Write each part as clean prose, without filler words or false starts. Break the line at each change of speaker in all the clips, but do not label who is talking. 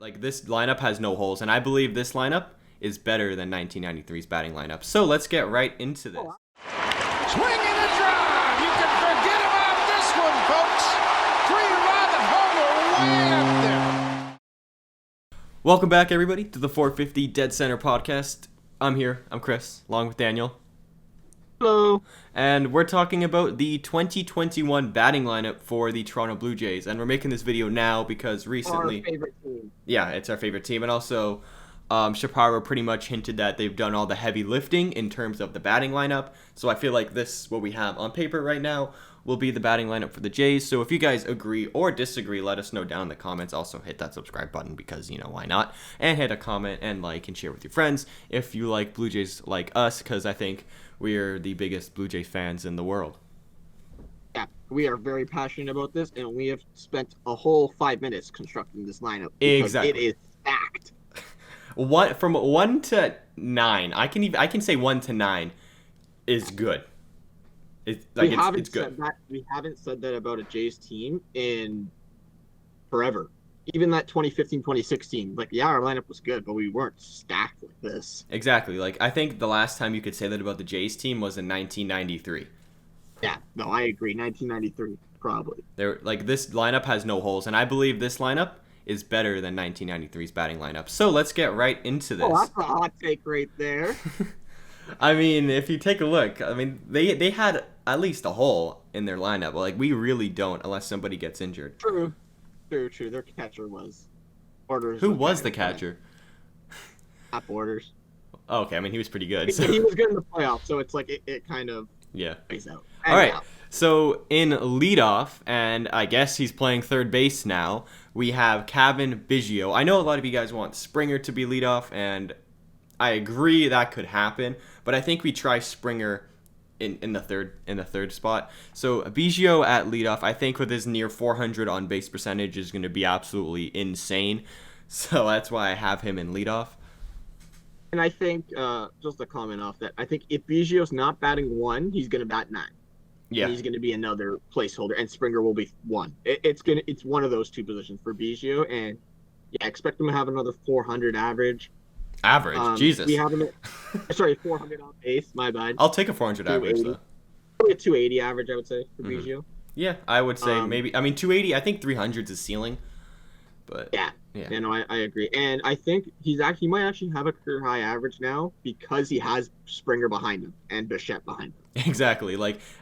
Like, this lineup has no holes, and I believe this lineup is better than 1993's batting lineup. So let's get right into this.
Swing and a drive. You can forget about this one, folks. 3-run homer way up there.
Welcome back, everybody, to the 450 Dead Center podcast. I'm here. I'm Chris, along with Daniel.
Hello.
And we're talking about the 2021 batting lineup for the Toronto Blue Jays. And we're making this video now because recently...
Our favorite team.
Yeah, it's our favorite team. And also, Shapiro pretty much hinted that they've done all the heavy lifting in terms of the batting lineup. So I feel like this, what we have on paper right now, will be the batting lineup for the Jays. So if you guys agree or disagree, let us know down in the comments. Also hit that subscribe button because, why not? And hit a comment and like and share with your friends if you like Blue Jays like us, because I think we're the biggest Blue Jays fans in the world.
Yeah, we are very passionate about this, and we have spent a whole 5 minutes constructing this lineup.
Exactly.
It is stacked.
From 1 to 9, I can say 1 to 9 is good. It's good.
We haven't said that about a Jays team in forever. Even that 2015, 2016, our lineup was good, but we weren't stacked like this.
Exactly. I think the last time you could say that about the Jays team was in 1993.
Yeah, no, I agree. 1993, probably.
This lineup has no holes, and I believe this lineup is better than 1993's batting lineup. So let's get right into this.
Oh, that's a hot take right there.
I mean, if you take a look, they had at least a hole in their lineup. We really don't unless somebody gets injured.
True. Their catcher was Borders.
Who was the catcher?
At Borders.
Oh, okay, he was pretty good. So.
He was good in the playoffs, so it's it kind of plays out.
All right. So in leadoff, and I guess he's playing third base now, we have Cavan Biggio. I know a lot of you guys want Springer to be leadoff, and I agree that could happen, but I think we try Springer in the third spot. So Biggio at leadoff, I think with his near 400 on base percentage is going to be absolutely insane. So that's why I have him in leadoff.
And I think just a comment off that, I think if Biggio's not batting 1, he's going to bat 9.
Yeah,
and he's going to be another placeholder, and Springer will be 1. It's one of those two positions for Biggio, and expect him to have another 400 average.
Jesus.
We have him at, 400 on base. My bad.
I'll take a 400 average though.
Probably a 280 average, I would say, for Biggio.
Yeah, I would say maybe. 280. I think 300 is his ceiling. But
yeah, no, I agree, and I think he might actually have a career high average now because he has Springer behind him and Bichette behind him.
Exactly.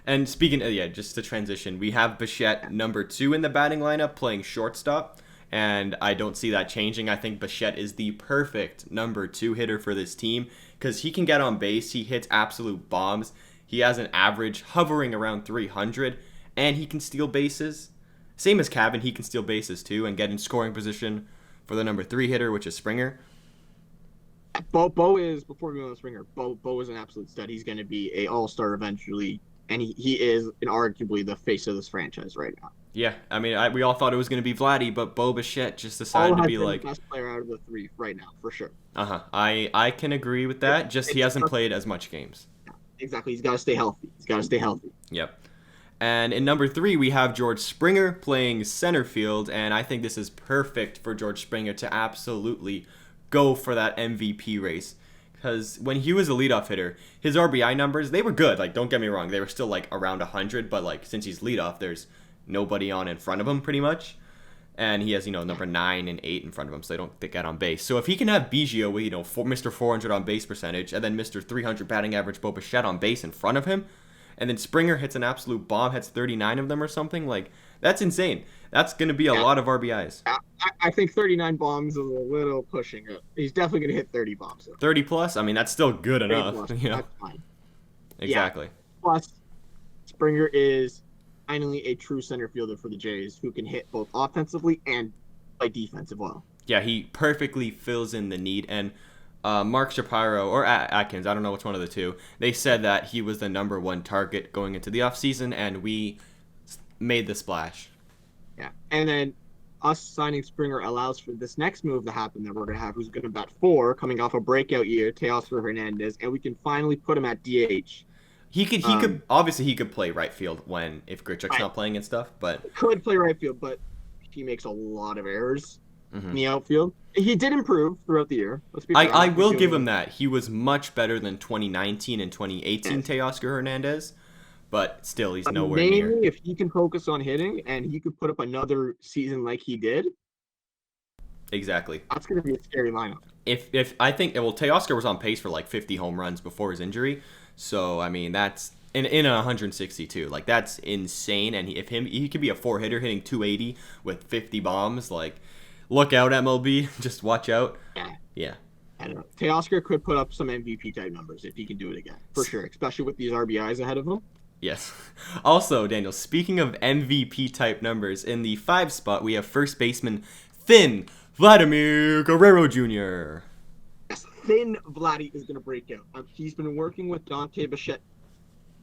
And speaking of, just to transition, we have Bichette number 2 in the batting lineup playing shortstop. And I don't see that changing. I think Bichette is the perfect number 2 hitter for this team because he can get on base. He hits absolute bombs. He has an average hovering around 300, and he can steal bases. Same as Cavan, he can steal bases too and get in scoring position for the number 3 hitter, which is Springer.
Bo is, before we go on Springer, Bo is an absolute stud. He's going to be an all-star eventually, and he is arguably the face of this franchise right now.
Yeah, we all thought it was going to be Vladdy, but Bo Bichette just decided to be
the best player out of the 3 right now, for sure.
I can agree with that. He hasn't played as much games.
Yeah, exactly. He's got to stay healthy.
Yep. And in number 3, we have George Springer playing center field, and I think this is perfect for George Springer to absolutely go for that MVP race. Because when he was a leadoff hitter, his RBI numbers, they were good. Don't get me wrong, they were still around 100, but since he's leadoff, there's nobody on in front of him pretty much, and he has number 9 and 8 in front of him, so they don't get on base. So if he can have Biggio with Mr. 400 on base percentage and then Mr. 300 batting average Bo Bichette on base in front of him, and then Springer hits an absolute bomb, hits 39 of them or something, that's insane. That's going to be a lot of RBIs.
I think 39 bombs is a little pushing it. He's definitely going to hit 30 bombs.
30 plus? That's still good enough.
That's fine.
Exactly.
Yeah. Plus, Springer is finally a true center fielder for the Jays who can hit both offensively and play defensive well.
Yeah, he perfectly fills in the need. And Mark Shapiro or Atkins, I don't know which one of the two, they said that he was the number 1 target going into the offseason, and we made the splash.
Yeah, and then us signing Springer allows for this next move to happen that we're going to have, who's going to bat 4, coming off a breakout year, Teoscar Hernandez, and we can finally put him at DH.
He could obviously he could play right field if Grichuk's not playing and stuff, but
he could play right field, but he makes a lot of errors. in the outfield. He did improve throughout the year. Let's be fair.
I will give him that. He was much better than 2019 and 2018 Teoscar Hernandez, but still, he's nowhere near.
Mainly, if he can focus on hitting and he could put up another season like he did,
Exactly.
that's going to be a scary lineup.
If I think, well, Teoscar was on pace for like 50 home runs before his injury, so I mean that's in a 162, like that's insane. And he could be a 4-hitter hitting 280 with 50 bombs. Like, look out, MLB, just watch out. Yeah.
I don't know. Teoscar could put up some MVP type numbers if he can do it again, for sure, especially with these RBIs ahead of him.
Yes. Also, Daniel, speaking of MVP type numbers, in the 5 spot we have first baseman Thin Vladimir Guerrero Jr.
Yes, Thin Vladdy is going to break out. He's been working with Dante Bichette,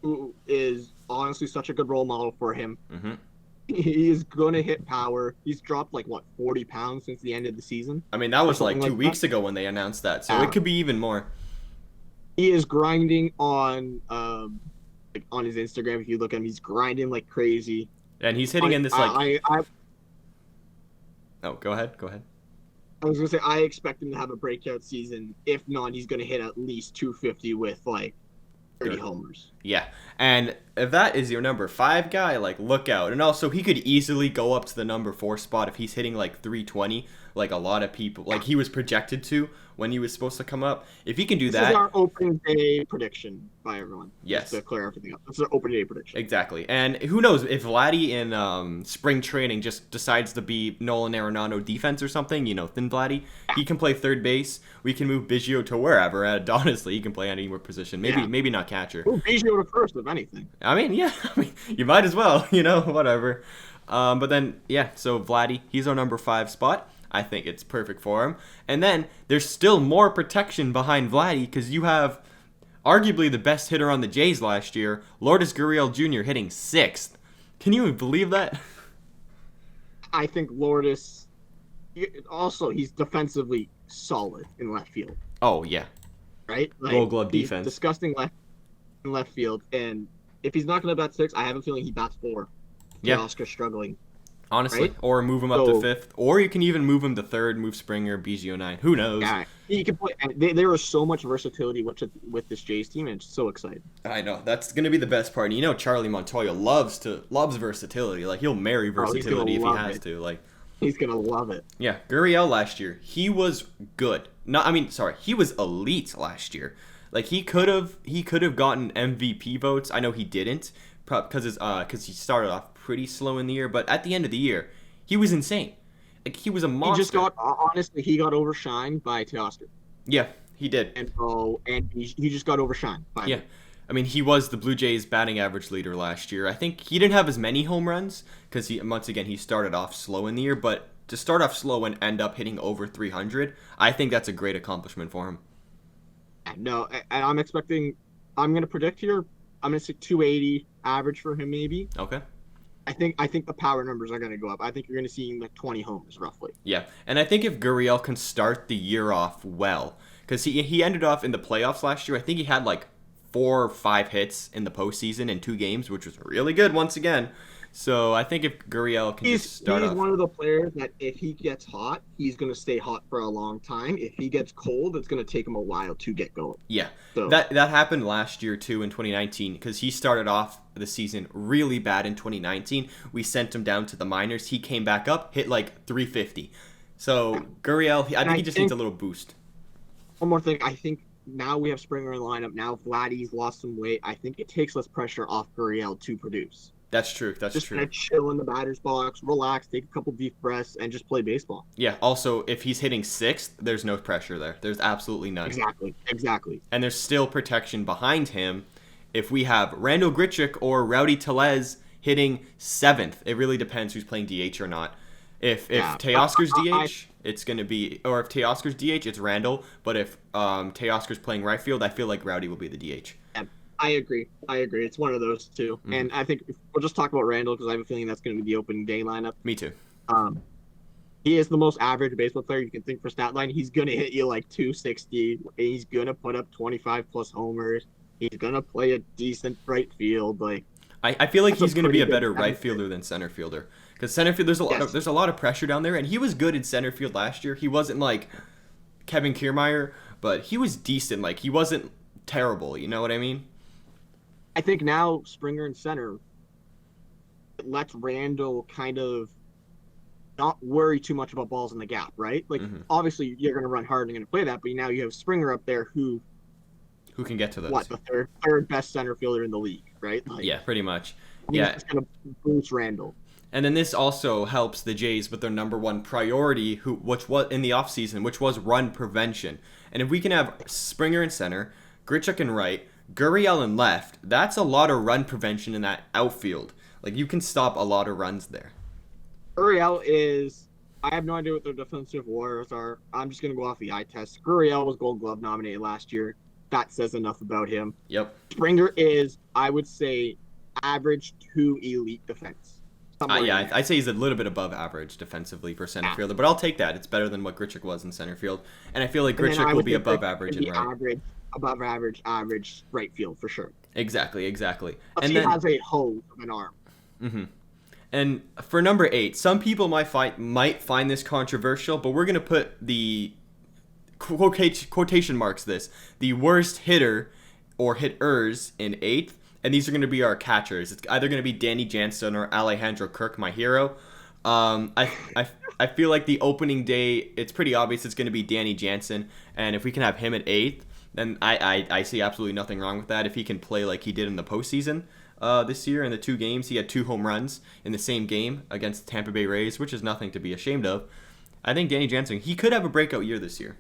who is honestly such a good role model for him.
Mm-hmm.
He is going to hit power. He's dropped 40 pounds since the end of the season.
I mean, that was like 2
like
weeks
that.
ago when they announced that, so it could be even more.
He is grinding on on his Instagram. If you look at him, he's grinding like crazy.
And he's hitting in this like...
I
Oh, go ahead.
I was gonna say I expect him to have a breakout season. If not, he's gonna hit at least 250 with 30
Good.
homers.
Yeah, and if that is your number 5 guy, look out. And also, he could easily go up to the number 4 spot if he's hitting 320, like a lot of people, he was projected to when he was supposed to come up. If he can do
This
that,
is our opening day prediction by everyone.
Yes.
Just to clear everything up. This is our opening day prediction.
exactly. And who knows if Vladdy in spring training just decides to be Nolan Arenado defense or something, Thin Vladdy, he can play third base. We can move Biggio to wherever. Honestly, he can play any position. Maybe not catcher.
Ooh, Biggio to first, if anything.
I mean, yeah, you might as well, whatever. But then, yeah, so Vladdy, he's our number 5 spot. I think it's perfect for him. And then there's still more protection behind Vladdy because you have arguably the best hitter on the Jays last year, Lourdes Gurriel Jr. hitting 6th. Can you believe that?
I think Lourdes, also, he's defensively solid in left field,
Oh, yeah.
right?
Gold glove
he's
defense.
disgusting in left field. And if he's not going to bat 6, I have a feeling he bats 4.
Yeah.
Oscar struggling.
Honestly.
Right?
Or move him up to
So-
5th. Or you can even move him to 3rd, move Springer, Biggio 9. Who knows?
Yeah, he can play. And there is so much versatility with this Jays team, and it's so exciting.
I know. That's going to be the best part. And Charlie Montoya loves versatility. He'll marry
he's gonna
versatility if he
love
has
it.
to.
He's gonna love it.
Yeah, Gurriel last year, he was good. He was elite last year. He could have gotten MVP votes. I know he didn't, because he started off pretty slow in the year. But at the end of the year, he was insane. He was a monster.
He got overshined by Teoscar.
Yeah, he did.
And he just got overshined by
Yeah.
him.
I mean, he was the Blue Jays batting average leader last year. I think he didn't have as many home runs because he started off slow in the year. But to start off slow and end up hitting over 300, I think that's a great accomplishment for him.
No, and I'm going to predict here. I'm going to say 280 average for him, maybe.
Okay.
I think the power numbers are going to go up. I think you're going to see 20 homers roughly.
Yeah, and I think if Gurriel can start the year off well, because he ended off in the playoffs last year. I think he had 4 or 5 hits in the postseason in 2 games, which was really good once again. So I think if Gurriel can just start
he's
off.
one of the players that if he gets hot, he's going to stay hot for a long time. If he gets cold, it's going to take him a while to get going.
Yeah,
So
that happened last year too in 2019 because he started off the season really bad in 2019. We sent him down to the minors. He came back up, hit 350. So Gurriel, I think he just needs a little boost.
One more thing, I think now we have Springer in the lineup. Now Vladdy's lost some weight. I think it takes less pressure off Gurriel to produce.
That's true. That's
Just
true.
kind of chill in the batter's box, relax, take a couple deep breaths, and just play baseball.
Yeah. Also, if he's hitting 6th, there's no pressure there. There's absolutely none.
Exactly.
And there's still protection behind him. If we have Randall Grichuk or Rowdy Tellez hitting 7th, it really depends who's playing DH or not. If Teoscar's DH, it's going to be, or if Teoscar's DH, it's Randall. But if Teoscar's playing right field, I feel like Rowdy will be the DH.
I agree. It's one of those two.
Mm-hmm.
And I think we'll just talk about Randall because I have a feeling that's going to be the opening day lineup.
Me too.
He is the most average baseball player you can think for stat line. He's going to hit you 260. He's going to put up 25 plus homers. He's going to play a decent right field.
I feel like
That's a
he's going to be
pretty
a
good
better right
average.
fielder than center fielder Because center field,
Yes.
there's a lot of pressure down there, and he was good in center field last year. He wasn't like Kevin Kiermaier, but he was decent. Like, he wasn't terrible. You know what I mean?
I think now Springer in center lets Randall kind of not worry too much about balls in the gap, right? Like, obviously, you're going to run hard and going to play that, but now you have Springer up there who
can get to those.
the third best center fielder in the league, right? Like,
Yeah, pretty much.
he's
Yeah.
just going to boost Randall.
And then this also helps the Jays with their number one priority, which was in the offseason, which was run prevention. And if we can have Springer in center, Grichuk in right, Gurriel in left, that's a lot of run prevention in that outfield. Like, you can stop a lot of runs there.
Gurriel is, I have no idea what their defensive wars are. I'm just going to go off the eye test. Gurriel was Gold Glove nominated last year. That says enough about him.
Yep.
Springer is, I would say, average to elite defense.
Yeah, I'd say he's a little bit above average defensively for center fielder, but I'll take that. It's better than what Grichuk was in center field. And I feel like Grichuk will be above average in right.
Above average right field for sure.
Exactly.
But he has a hose of an arm.
Mm-hmm. And for number 8, some people might find this controversial, but we're going to put the quotation marks the worst hitter or hitters in 8th. And these are going to be our catchers. It's either going to be Danny Jansen or Alejandro Kirk, my hero. I feel like the opening day, it's pretty obvious it's going to be Danny Jansen. And if we can have him at 8th, then I see absolutely nothing wrong with that. If he can play like he did in the postseason this year in the 2 games, he had 2 home runs in the same game against the Tampa Bay Rays, which is nothing to be ashamed of. I think Danny Jansen, he could have a breakout year this year.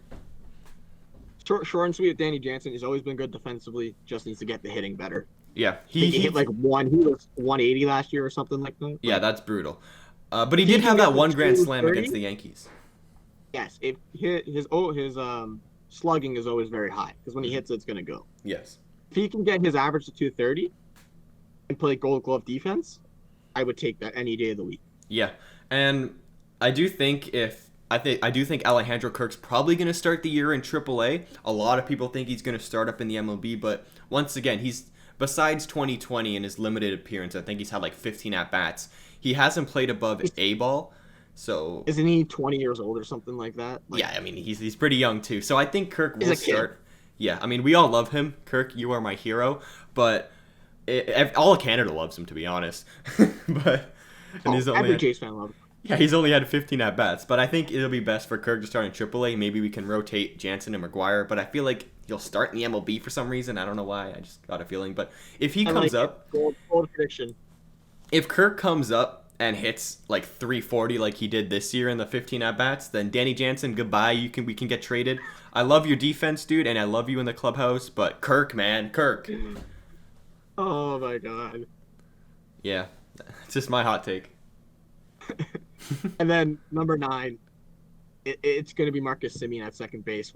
Short and sweet with Danny Jansen. He's always been good defensively. Just needs to get the hitting better.
Yeah,
he hit like he was 180 last year or something like that.
Yeah, that's brutal. But he did have that one grand slam against the Yankees.
Yes, his slugging is always very high because when he hits, it's gonna go.
Yes.
If he can get his average to 230 and play Gold Glove defense, I would take that any day of the week.
Yeah, and I do think Alejandro Kirk's probably going to start the year in AAA. A lot of people think he's going to start up in the MLB, but once again, he's besides 2020 and his limited appearance, I think he's had like 15 at bats. He hasn't played above A ball, so
isn't he 20 years old or something like that?
Yeah, I mean he's pretty young too. So I think Kirk will start. Yeah, I mean we all love him. Kirk, you are my hero, but all of Canada loves him, to be honest. But
every Jays fan loves him.
Yeah, he's only had 15 at bats, but I think it'll be best for Kirk to start in AAA. Maybe we can rotate Jansen and McGuire, but I feel like he'll start in the MLB for some reason. I don't know why. I just got a feeling. But if he comes up,
bold prediction.
If Kirk comes up and hits like 340 like he did this year in the 15 at bats, then Danny Jansen, goodbye. We can get traded. I love your defense, dude, and I love you in the clubhouse, but Kirk, man, Kirk.
Oh my God.
Yeah, it's just my hot take.
And then number 9, it's going to be Marcus Semien at second base,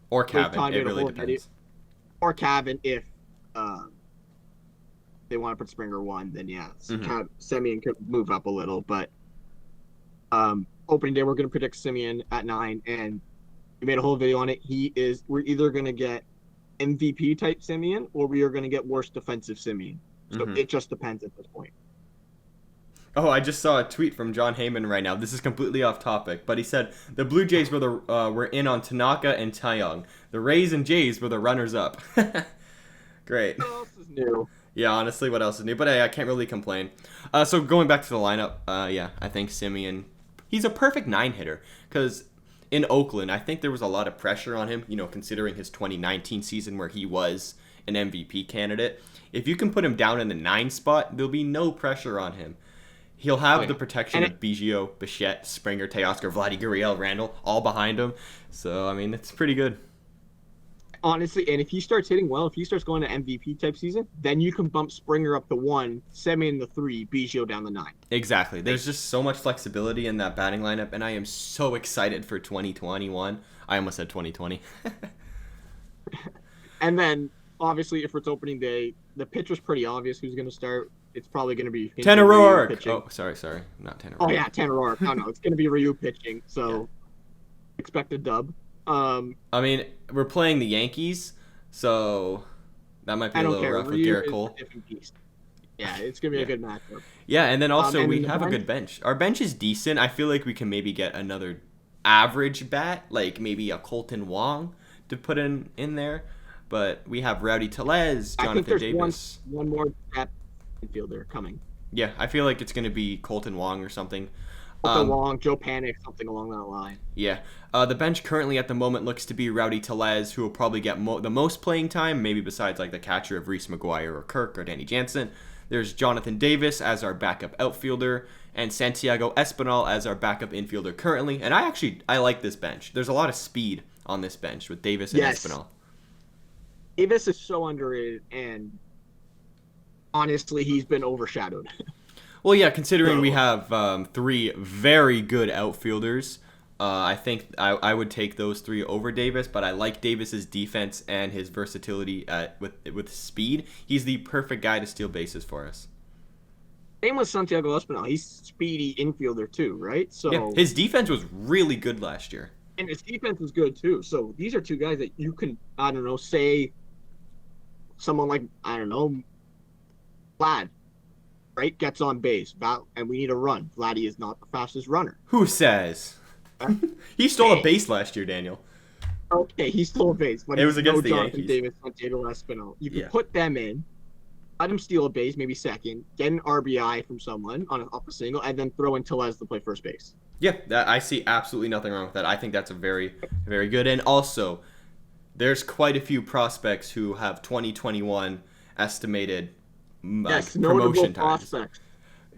or Cavan. It really depends.
Or Cavan if they want to put Springer 1, then yeah, Semien could move up a little. But opening day, we're going to predict Semien at 9, and we made a whole video on it. We're either going to get MVP type Semien or we are going to get worst defensive Semien. So it just depends at this point.
Oh, I just saw a tweet from John Heyman right now. This is completely off topic, but he said the Blue Jays were in on Tanaka and Taeyong. The Rays and Jays were the runners-up. Great.
What else is new?
Yeah, honestly, what else is new? But I can't really complain. So going back to the lineup, yeah, I think Semien, he's a perfect 9-hitter because in Oakland, I think there was a lot of pressure on him, considering his 2019 season where he was an MVP candidate. If you can put him down in the 9 spot, there'll be no pressure on him. He'll have the protection of Biggio, Bichette, Springer, Teoscar, Vladdy, Gurriel, Randall, all behind him. So, I mean, it's pretty good.
Honestly, and if he starts hitting well, if he starts going to MVP type season, then you can bump Springer up to 1, Semien the 3, Biggio down the 9.
Exactly. There's just so much flexibility in that batting lineup, and I am so excited for 2021. I almost said 2020.
And then, obviously, if it's opening day, the pitcher's pretty obvious who's going to start. It's probably going to be
Tanner Roark. Oh, sorry, not Tanner Roark.
Oh yeah, Tanner Roark. No, it's going to be Ryu pitching. So expect a dub.
I mean, we're playing the Yankees, so that might be a little rough with Garrett Cole.
Yeah, it's gonna be
Yeah.
a good matchup.
Yeah, and then also
And
we
then the
have a
bench?
good bench. Our bench is decent. I feel like we can maybe get another average bat, like maybe a Colton Wong to put in there. But we have Rowdy Tellez,
I think
Jonathan
there's
Davis.
one more depth infielder coming.
Yeah, I feel like it's going to be Colton Wong or something.
Colton Wong, Joe Panic, something along that line.
Yeah. The bench currently at the moment looks to be Rowdy Tellez, who will probably get the most playing time, maybe besides like the catcher of Reese McGuire or Kirk or Danny Jansen. There's Jonathan Davis as our backup outfielder, and Santiago Espinal as our backup infielder currently. And I like this bench. There's a lot of speed on this bench with Davis and
Yes.
Espinal.
Davis is so underrated, and honestly, he's been overshadowed.
Well, yeah, considering we have three very good outfielders, I think I would take those three over Davis, but I like Davis's defense and his versatility with speed. He's the perfect guy to steal bases for us.
Same with Santiago Espinal. He's speedy infielder too, right? So
Yeah, his defense was really good last year.
and his defense is good too. So these are two guys that you can, I don't know, say someone like, I don't know, Vlad, right, gets on base, and we need a run. Vladdy is not the fastest runner.
Who says? He stole a base last year, Daniel.
Okay, he stole a base, but
It was
he's
against the
Jonathan
Yankees.
Davis, Santiago Espinal. You can
Yeah.
put them in, let him steal a base, maybe second, get an RBI from someone off a single, and then throw in Tellez to play first base.
Yeah, I see absolutely nothing wrong with that. I think that's a very, very good. And also, there's quite a few prospects who have 2021 estimated
Yes, notable
promotion times.
prospects.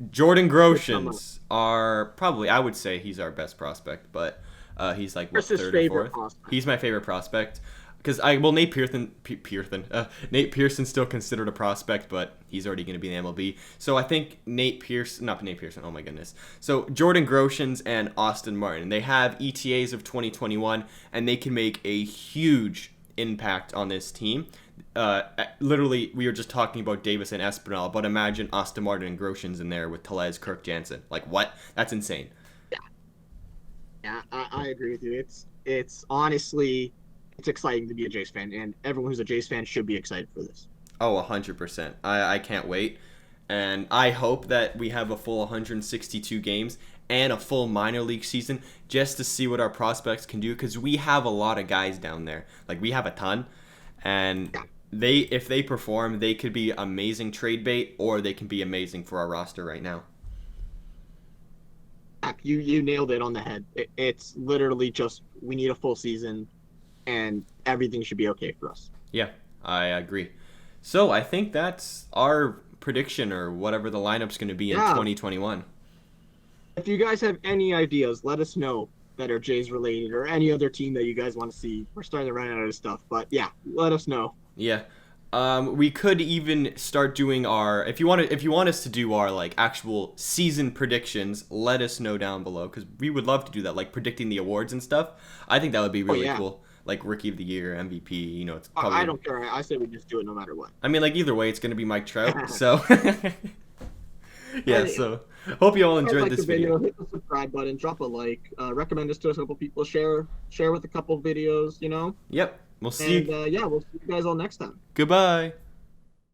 Jordan Groshans are probably, I would say he's our best prospect, but he's like what,
What's his
third or
favorite
fourth.
prospect?
He's my favorite prospect because Nate Pearson's still considered a prospect, but he's already going to be in the MLB. So I think not Nate Pearson. Oh my goodness. So Jordan Groshans and Austin Martin, they have ETAs of 2021, and they can make a huge impact on this team. Literally, we were just talking about Davis and Espinal, but imagine Austin Martin and Groshans in there with Tellez, Kirk Jansen. Like, what? That's insane.
Yeah, I agree with you. It's honestly, it's exciting to be a Jays fan, and everyone who's a Jays fan should be excited for this.
Oh, 100%. I can't wait. And I hope that we have a full 162 games and a full minor league season just to see what our prospects can do, because we have a lot of guys down there. Like, we have a ton. And if they perform, they could be amazing trade bait, or they can be amazing for our roster right now.
You nailed it on the head. It's literally just we need a full season, and everything should be okay for us.
Yeah, I agree. So I think that's our prediction, or whatever the lineup's going to be in 2021.
If you guys have any ideas, let us know that are Jays related, or any other team that you guys want to see. We're starting to run out of stuff, but yeah, let us know.
Yeah. We could even start doing our if you want us to do our like actual season predictions, let us know down below, because we would love to do that, like predicting the awards and stuff. I think that would be really cool. Like Rookie of the Year, MVP, it's probably
I don't care. I say we just do it no matter what.
I mean, like either way, it's gonna be Mike Trout. So yeah, so hope you all enjoyed this video.
Hit the subscribe button, drop a like, recommend us to a couple people, share with a couple videos,
Yep. We'll see
and
you.
we'll see you guys all next time.
Goodbye.